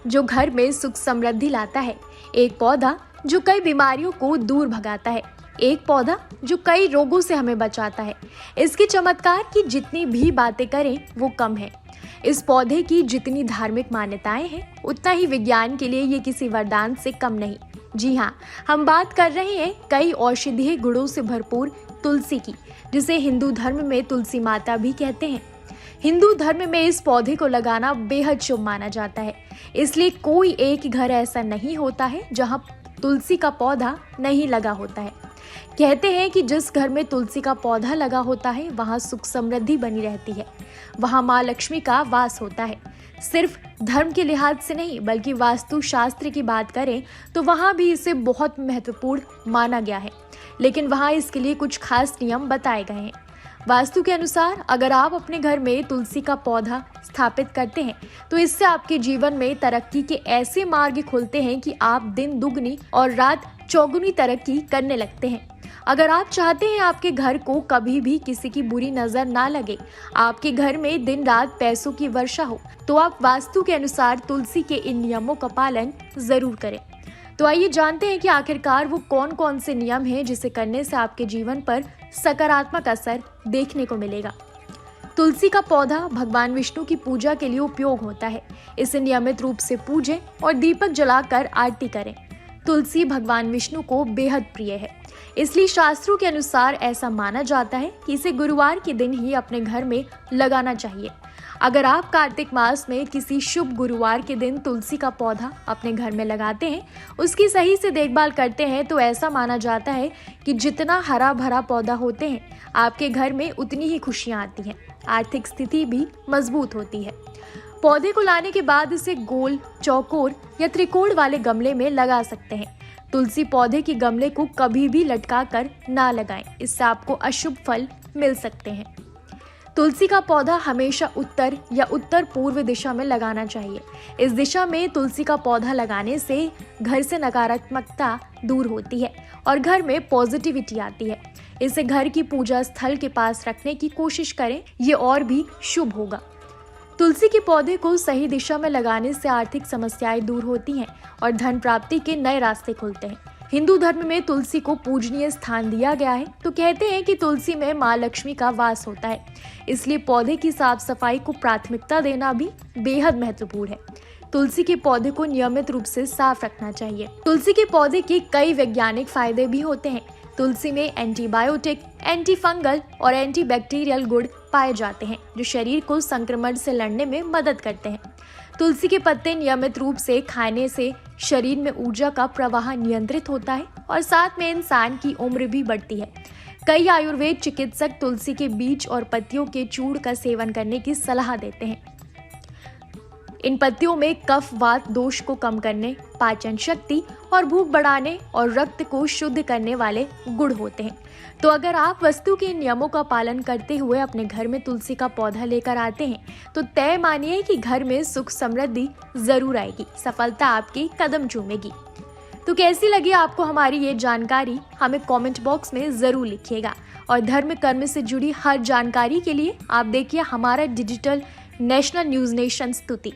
जो घर में सुख समृद्धि लाता है, एक पौधा जो कई बीमारियों को दूर भगाता है, एक पौधा जो कई रोगों से हमें बचाता है। इसके चमत्कार की जितनी भी बातें करें वो कम है। इस पौधे की जितनी धार्मिक मान्यताएं हैं, उतना ही विज्ञान के लिए ये किसी वरदान से कम नहीं। जी हाँ, हम बात कर रहे हैं कई औषधीय गुणों से भरपूर तुलसी की, जिसे हिंदू धर्म में तुलसी माता भी कहते हैं। हिंदू धर्म में इस पौधे को लगाना बेहद शुभ माना जाता है, इसलिए कोई एक घर ऐसा नहीं होता है जहाँ तुलसी का पौधा नहीं लगा होता है। कहते हैं कि जिस घर में तुलसी का पौधा लगा होता है वहाँ सुख समृद्धि बनी रहती है, वहाँ माँ लक्ष्मी का वास होता है। सिर्फ धर्म के लिहाज से नहीं बल्कि वास्तु शास्त्र की बात करें तो वहाँ भी इसे बहुत महत्वपूर्ण माना गया है, लेकिन वहाँ इसके लिए कुछ खास नियम बताए गए हैं। वास्तु के अनुसार अगर आप अपने घर में तुलसी का पौधा स्थापित करते हैं तो इससे आपके जीवन में तरक्की के ऐसे मार्ग खुलते हैं कि आप दिन दुगनी और रात चौगुनी तरक्की करने लगते हैं। अगर आप चाहते हैं आपके घर को कभी भी किसी की बुरी नजर ना लगे, आपके घर में दिन रात पैसों की वर्षा हो, तो आप वास्तु के अनुसार तुलसी के इन नियमों का पालन जरूर करें। तो आइए जानते हैं कि आखिरकार वो कौन कौन से नियम हैं जिसे करने से आपके जीवन पर सकारात्मक असर देखने को मिलेगा। तुलसी का पौधा भगवान विष्णु की पूजा के लिए उपयोग होता है। इसे नियमित रूप से पूजें और दीपक जलाकर आरती करें। तुलसी भगवान विष्णु को बेहद प्रिय है, इसलिए शास्त्रों के अनुसार ऐसा माना जाता है कि इसे गुरुवार के दिन ही अपने घर में लगाना चाहिए। अगर आप कार्तिक मास में किसी शुभ गुरुवार के दिन तुलसी का पौधा अपने घर में लगाते हैं, उसकी सही से देखभाल करते हैं, तो ऐसा माना जाता है कि जितना हरा भरा पौधा होते हैं, आपके घर में उतनी ही खुशियां आती हैं, आर्थिक स्थिति भी मजबूत होती है। पौधे को लाने के बाद इसे गोल, चौकोर या त्रिकोण वाले गमले में लगा सकते हैं। तुलसी पौधे के गमले को कभी भी लटका कर ना लगाएं, इससे आपको अशुभ फल मिल सकते हैं। तुलसी का पौधा हमेशा उत्तर या उत्तर पूर्व दिशा में लगाना चाहिए। इस दिशा में तुलसी का पौधा लगाने से घर से नकारात्मकता दूर होती है और घर में पॉजिटिविटी आती है। इसे घर की पूजा स्थल के पास रखने की कोशिश करें, ये और भी शुभ होगा। तुलसी के पौधे को सही दिशा में लगाने से आर्थिक समस्याएं दूर होती हैं और धन प्राप्ति के नए रास्ते खुलते हैं। हिंदू धर्म में तुलसी को पूजनीय स्थान दिया गया है, तो कहते हैं कि तुलसी में माँ लक्ष्मी का वास होता है, इसलिए पौधे की साफ सफाई को प्राथमिकता देना भी बेहद महत्वपूर्ण है। तुलसी के पौधे को नियमित रूप से साफ रखना चाहिए। तुलसी के पौधे के कई वैज्ञानिक फायदे भी होते हैं। तुलसी में एंटीबायोटिक, एंटी फंगल और एंटी बैक्टीरियल गुण पाए जाते हैं, जो शरीर को संक्रमण से लड़ने में मदद करते हैं। तुलसी के पत्ते नियमित रूप से खाने से शरीर में ऊर्जा का प्रवाह नियंत्रित होता है और साथ में इंसान की उम्र भी बढ़ती है। कई आयुर्वेद चिकित्सक तुलसी के बीज और पत्तियों के चूर्ण का सेवन करने की सलाह देते हैं। इन पत्तियों में कफ वात दोष को कम करने, पाचन शक्ति और भूख बढ़ाने और रक्त को शुद्ध करने वाले गुण होते हैं। तो अगर आप वास्तु के नियमों का पालन करते हुए अपने घर में तुलसी का पौधा लेकर आते हैं, तो तय मानिए कि घर में सुख समृद्धि जरूर आएगी, सफलता आपकी कदम चूमेगी। तो कैसी लगी आपको हमारी ये जानकारी, हमें कमेंट बॉक्स में जरूर लिखिएगा। और धर्म कर्म से जुड़ी हर जानकारी के लिए आप देखिए हमारा डिजिटल नेशनल न्यूज नेशन स्तुति।